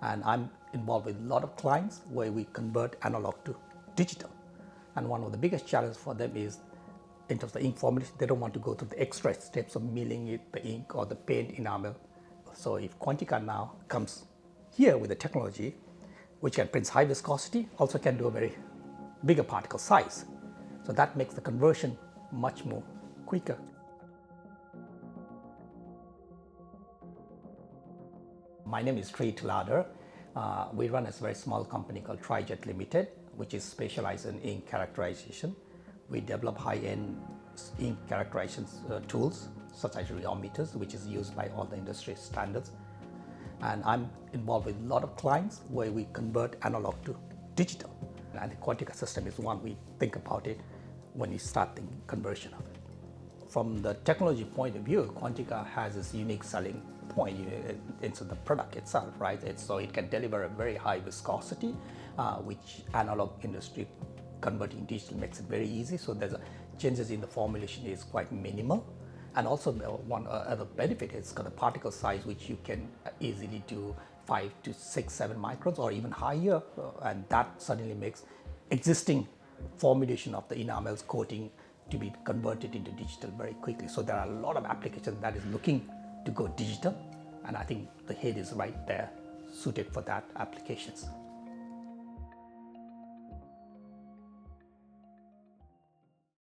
And I'm involved with a lot of clients where we convert analog to digital. And one of the biggest challenges for them is in terms of ink formulation, they don't want to go through the extra steps of milling it, the ink or the paint enamel. So if Quantica now comes here with the technology, which can print high viscosity, also can do a very bigger particle size. So that makes the conversion much more quicker. My name is Tri Tuladhar. We run a very small company called Trijet Limited, which is specialized in ink characterization. We develop high-end ink characterization tools, such as rheometers, which is used by all the industry standards. And I'm involved with a lot of clients where we convert analog to digital. And the Quantica system is one we think about it when we start the conversion of it. From the technology point of view, Quantica has this unique selling point into the product itself, right? So it can deliver a very high viscosity, which analog industry converting digital makes it very easy. So there's changes in the formulation is quite minimal. And also one other benefit is the particle size, which you can easily do 5 to 6, 7 microns or even higher. And that suddenly makes existing formulation of the enamels coating to be converted into digital very quickly. So there are a lot of applications that is looking to go digital. And I think the head is right there suited for that applications.